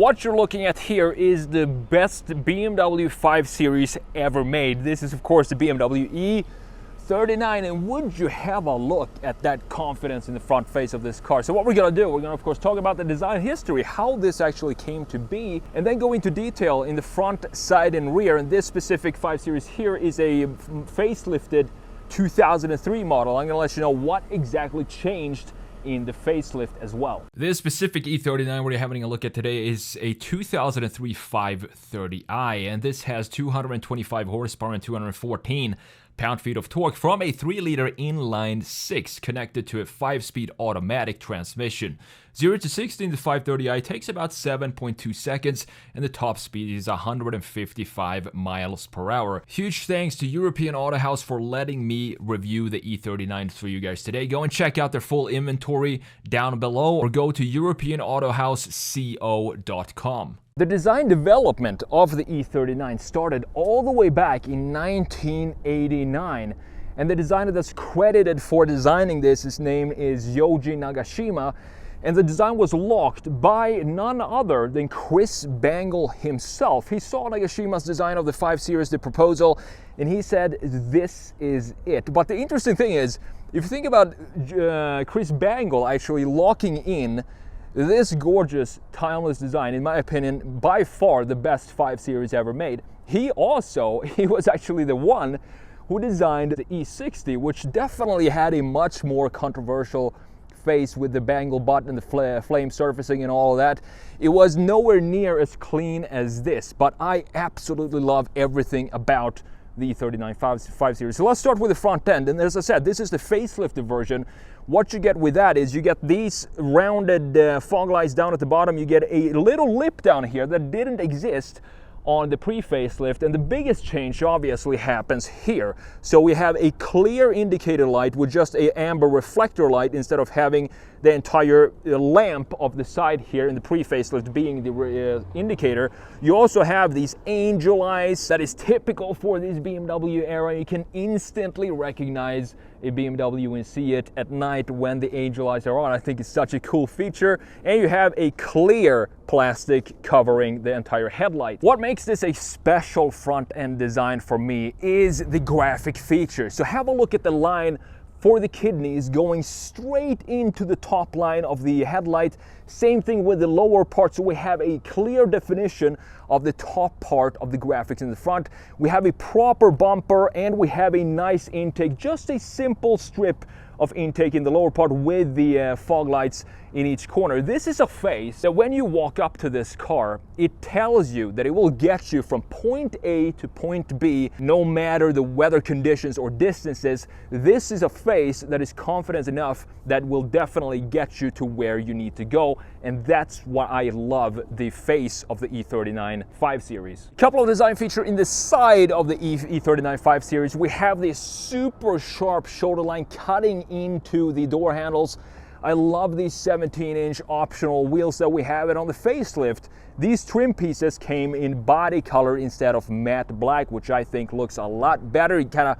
What you're looking at here is the best BMW 5 Series ever made. This is of course the BMW E39, and would you have a look at that confidence in the front face of this car. So what we're gonna do, we're gonna of course talk about the design history, how this actually came to be, and then go into detail in the front, side and rear. And this specific 5 Series here is a facelifted 2003 model. I'm gonna let you know what exactly changed in the facelift as well. This specific E39 we're having a look at today is a 2003 530i, and this has 225 horsepower and 214 pound-feet of torque from a 3-liter inline 6 connected to a 5-speed automatic transmission. 0 to 60 in the 530i takes about 7.2 seconds, and the top speed is 155 miles per hour. Huge thanks to European Auto House for letting me review the E39 for you guys today. Go and check out their full inventory down below, or go to europeanautohouseco.com. The design development of the E39 started all the way back in 1989, and the designer that's credited for designing this, his name is Yoji Nagashima, and the design was locked by none other than Chris Bangle himself. He saw Nagashima's design of the 5 Series, the proposal, and he said, this is it. But the interesting thing is, if you think about Chris Bangle actually locking in this gorgeous, timeless design, in my opinion, by far the best 5 Series ever made. He was actually the one who designed the E60, which definitely had a much more controversial face with the Bangle button and the flame surfacing and all of that. It was nowhere near as clean as this, but I absolutely love everything about the E39 5 Series. So let's start with the front end, and as I said, this is the facelifted version. What you get with that is you get these rounded fog lights down at the bottom. You get a little lip down here that didn't exist on the pre-facelift, and the biggest change obviously happens here. So we have a clear indicator light with just a amber reflector light instead of having the entire lamp of the side here in the pre-facelift being the indicator. You also have these angel eyes that is typical for this BMW era. You can instantly recognize a BMW and see it at night when the angel eyes are on. I think it's such a cool feature. And you have a clear plastic covering the entire headlight. What makes this a special front end design for me is the graphic features. So have a look at the line for the kidneys going straight into the top line of the headlight. Same thing with the lower part, so we have a clear definition of the top part of the graphics in the front. We have a proper bumper and we have a nice intake, just a simple strip of intake in the lower part with the fog lights in each corner. This is a face that when you walk up to this car, it tells you that it will get you from point A to point B, no matter the weather conditions or distances. This is a face that is confident enough that will definitely get you to where you need to go, and that's why I love the face of the E39 5 Series. Couple of design features in the side of the E39 5 Series. We have this super sharp shoulder line cutting into the door handles. I love these 17-inch optional wheels that we have, and on the facelift, these trim pieces came in body color instead of matte black, which I think looks a lot better. It kind of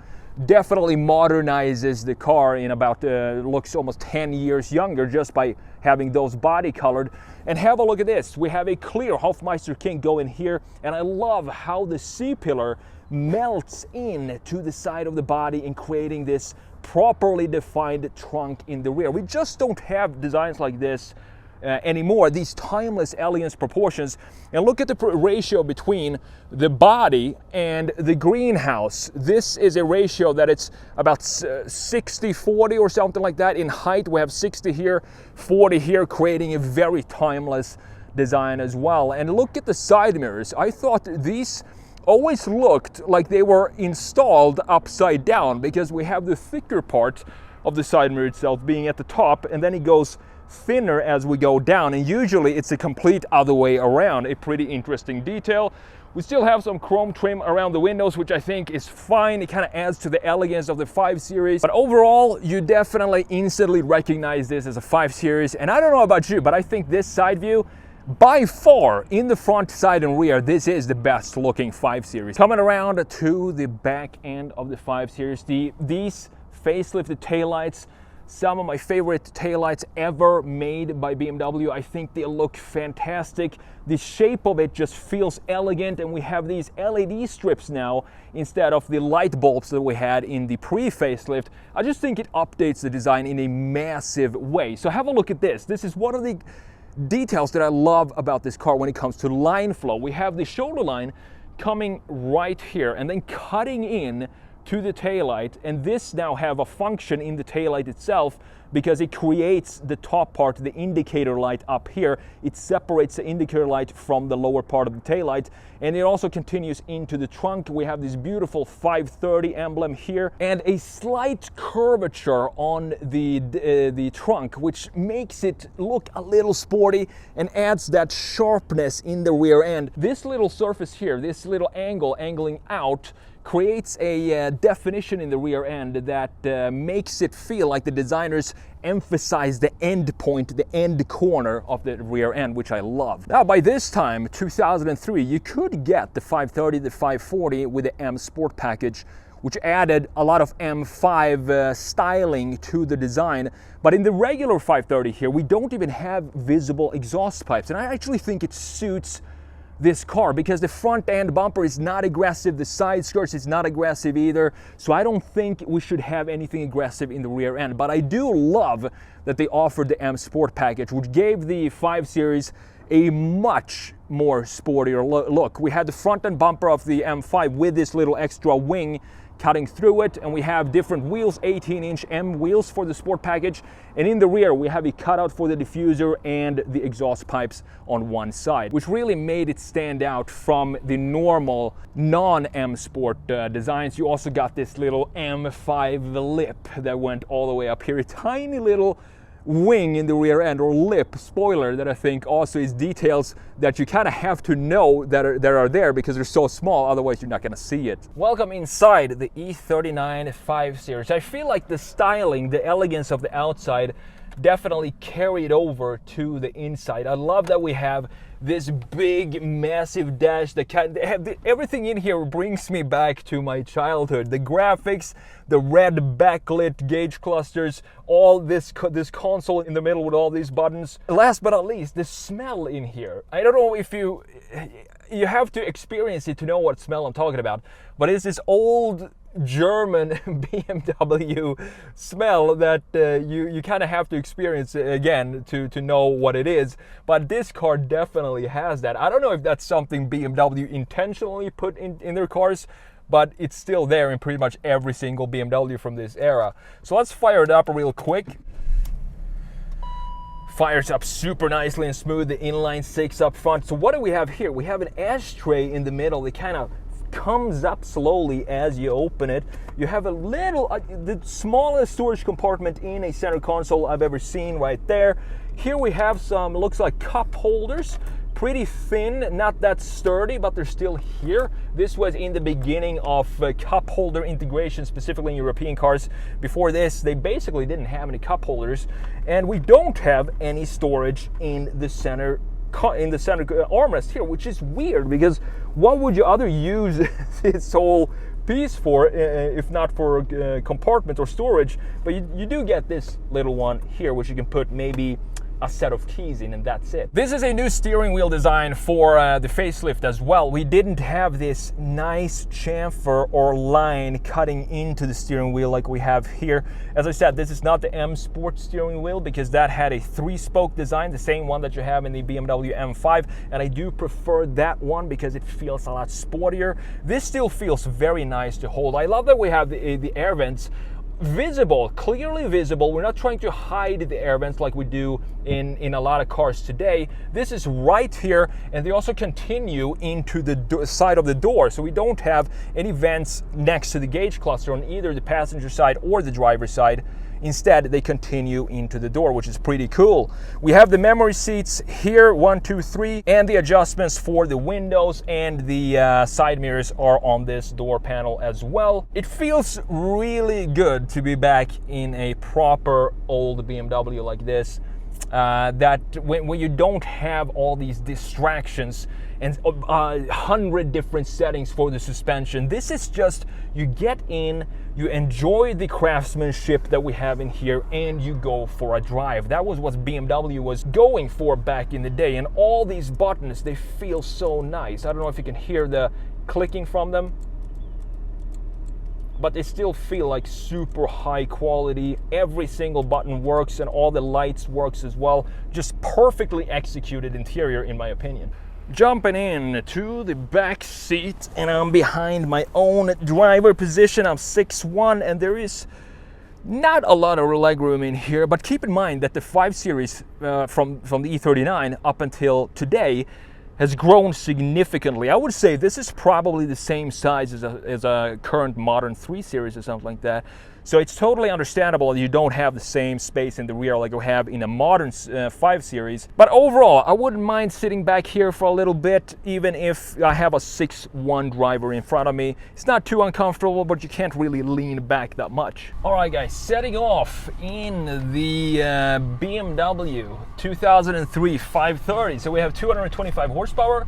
definitely modernizes the car in about, looks almost 10 years younger just by having those body colored. And have a look at this. We have a clear Hofmeister King going here, and I love how the C-pillar melts in to the side of the body and creating this properly defined trunk in the rear. We just don't have designs like this anymore, these timeless, elegant proportions. And look at the ratio between the body and the greenhouse. This is a ratio that it's about 60-40 or something like that. In height, we have 60 here, 40 here, creating a very timeless design as well. And look at the side mirrors. I thought these always looked like they were installed upside down, because we have the thicker part of the side mirror itself being at the top, and then it goes thinner as we go down, and usually it's a complete other way around. A pretty interesting detail. We still have some chrome trim around the windows, which I think is fine. It kind of adds to the elegance of the 5 Series. But overall, you definitely instantly recognize this as a 5 Series. And I don't know about you, but I think this side view, by far, in the front, side and rear, this is the best looking 5 Series. Coming around to the back end of the 5 Series, these facelifted taillights some of my favorite taillights ever made by BMW. I think they look fantastic. The shape of it just feels elegant, and we have these LED strips now instead of the light bulbs that we had in the pre-facelift. I just think it updates the design in a massive way. So have a look at this. This is one of the details that I love about this car when it comes to line flow. We have the shoulder line coming right here and then cutting in to the taillight, and this now have a function in the taillight itself because it creates the top part, the indicator light up here. It separates the indicator light from the lower part of the taillight, and it also continues into the trunk. We have this beautiful 530 emblem here and a slight curvature on the trunk, which makes it look a little sporty and adds that sharpness in the rear end. This little surface here, this little angling out, creates a definition in the rear end that makes it feel like the designers emphasize the end point, the end corner of the rear end, which I love. Now, by this time, 2003, you could get the 530, the 540 with the M Sport package, which added a lot of M5 styling to the design. But in the regular 530 here, we don't even have visible exhaust pipes. And I actually think it suits this car because the front end bumper is not aggressive, the side skirts is not aggressive either, so I don't think we should have anything aggressive in the rear end. But I do love that they offered the M Sport package, which gave the 5 Series a much more sportier look. We had the front end bumper of the M5 with this little extra wing cutting through it, and we have different wheels, 18-inch M wheels for the Sport package, and in the rear we have a cutout for the diffuser and the exhaust pipes on one side, which really made it stand out from the normal non-M Sport designs. You also got this little M5 lip that went all the way up here, a tiny little wing in the rear end, or lip spoiler, that I think also is details that you kind of have to know that are there because they're so small, otherwise you're not going to see it. Welcome inside the E39 5 Series. I feel like the styling, the elegance of the outside definitely carried over to the inside. I love that we have this big massive dash. Everything in here brings me back to my childhood. The graphics, the red backlit gauge clusters, all this console in the middle with all these buttons. Last but not least, the smell in here. I don't know if you have to experience it to know what smell I'm talking about, but it's this old German BMW smell that you kind of have to experience again to know what it is. But this car definitely has that. I don't know if that's something BMW intentionally put in their cars, but it's still there in pretty much every single BMW from this era. So let's fire it up real quick. Fires up super nicely and smooth, the inline 6 up front. So what do we have here? We have an ashtray in the middle that kind of comes up slowly as you open it. You have a little, the smallest storage compartment in a center console I've ever seen right there. Here we have some, looks like cup holders, pretty thin, not that sturdy, but they're still here. This was in the beginning of cup holder integration, specifically in European cars. Before this, they basically didn't have any cup holders, and we don't have any storage in the center armrest here, which is weird because what would you other use this whole piece for if not for compartment or storage? But you do get this little one here, which you can put maybe a set of keys in, and that's it. This is a new steering wheel design for the facelift as well. We didn't have this nice chamfer or line cutting into the steering wheel like we have here. As I said, this is not the M Sport steering wheel because that had a 3-spoke design, the same one that you have in the BMW M5, and I do prefer that one because it feels a lot sportier. This still feels very nice to hold. I love that we have the air vents visible, clearly visible. We're not trying to hide the air vents like we do in a lot of cars today. This is right here, and they also continue into the side of the door, so we don't have any vents next to the gauge cluster on either the passenger side or the driver's side. Instead, they continue into the door, which is pretty cool. We have the memory seats here, 1, 2, 3, and the adjustments for the windows and the side mirrors are on this door panel as well. It feels really good to be back in a proper old BMW like this. that when you don't have all these distractions and 100 different settings for the suspension. This is just, you get in, you enjoy the craftsmanship that we have in here, and you go for a drive. That was what BMW was going for back in the day, and all these buttons, they feel so nice. I don't know if you can hear the clicking from them, but they still feel like super high quality. Every single button works and all the lights works as well. Just perfectly executed interior, in my opinion. Jumping in to the back seat, and I'm behind my own driver position. I'm 6'1", and there is not a lot of legroom in here, but keep in mind that the 5 Series from the E39 up until today has grown significantly. I would say this is probably the same size as a current modern 3 Series or something like that. So it's totally understandable that you don't have the same space in the rear like you have in a modern 5 Series. But overall, I wouldn't mind sitting back here for a little bit, even if I have a 6'1" driver in front of me. It's not too uncomfortable, but you can't really lean back that much. All right, guys, setting off in the BMW 2003 530. So we have 225 horsepower.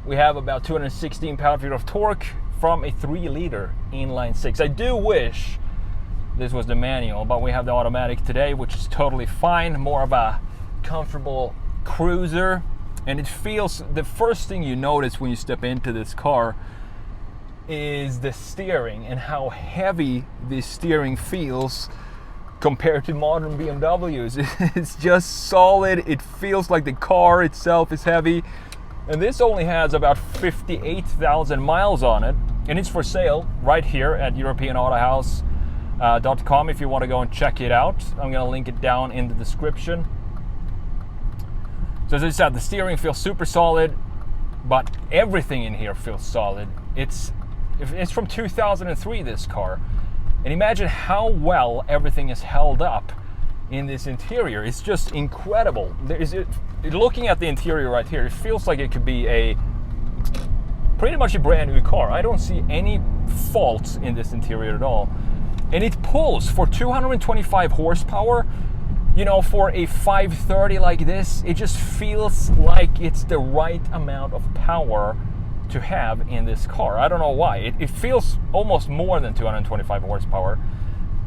We have about 216 pound-feet of torque from a 3-liter inline 6. I do wish this was the manual, but we have the automatic today, which is totally fine. More of a comfortable cruiser. And it feels, the first thing you notice when you step into this car is the steering and how heavy the steering feels compared to modern BMWs. It's just solid. It feels like the car itself is heavy. And this only has about 58,000 miles on it. And it's for sale right here at EuropeanAutohouse.com if you want to go and check it out. I'm going to link it down in the description. So as I said, the steering feels super solid, but everything in here feels solid. It's from 2003, this car. And imagine how well everything is held up in this interior. It's just incredible. Looking at the interior right here, it feels like it could be pretty much a brand new car. I don't see any faults in this interior at all. And it pulls for 225 horsepower. You know, for a 530 like this, it just feels like it's the right amount of power to have in this car. I don't know why. It feels almost more than 225 horsepower.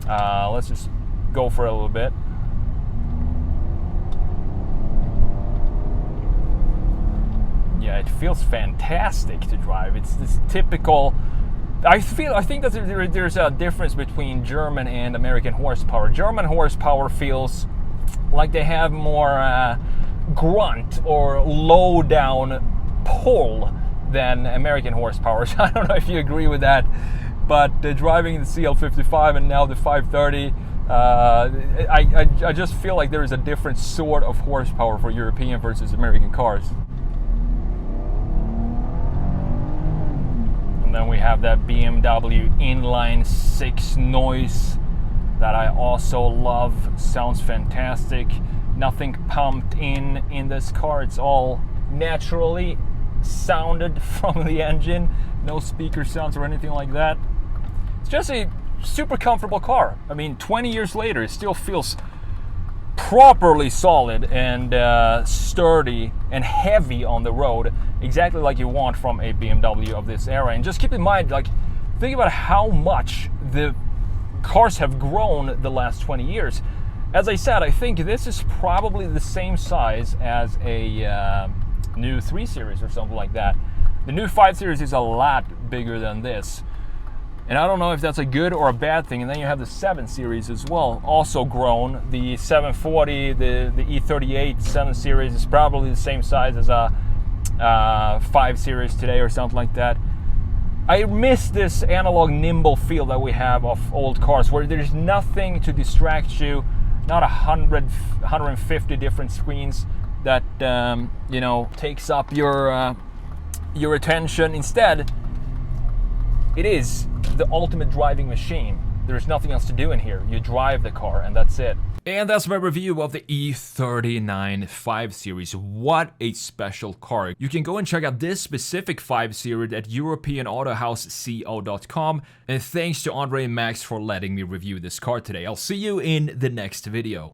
Let's just go for a little bit. Yeah, it feels fantastic to drive. It's this typical. I think that there's a difference between German and American horsepower. German horsepower feels like they have more grunt or low down pull than American horsepower. So I don't know if you agree with that, but driving the CL55 and now the 530, I just feel like there is a different sort of horsepower for European versus American cars. And then we have that BMW inline 6 noise that I also love. Sounds fantastic. Nothing pumped in this car. It's all naturally sounded from the engine. No speaker sounds or anything like that. It's just a super comfortable car. I mean, 20 years later, it still feels properly solid and sturdy and heavy on the road, exactly like you want from a BMW of this era. And just keep in mind, like, think about how much the cars have grown the last 20 years. As I said, I think this is probably the same size as a new 3 Series or something like that. The new 5 Series is a lot bigger than this. And I don't know if that's a good or a bad thing. And then you have the 7 Series as well, also grown. The 740, the E38 7 Series is probably the same size as a 5 Series today or something like that. I miss this analog nimble feel that we have of old cars, where there's nothing to distract you, not 150 different screens that you know, takes up your attention. Instead, it is the ultimate driving machine. There's nothing else to do in here. You drive the car and that's it. And that's my review of the E39 5 Series. What a special car. You can go and check out this specific 5 Series at EuropeanAutohouse.com. And thanks to Andre and Max for letting me review this car today. I'll see you in the next video.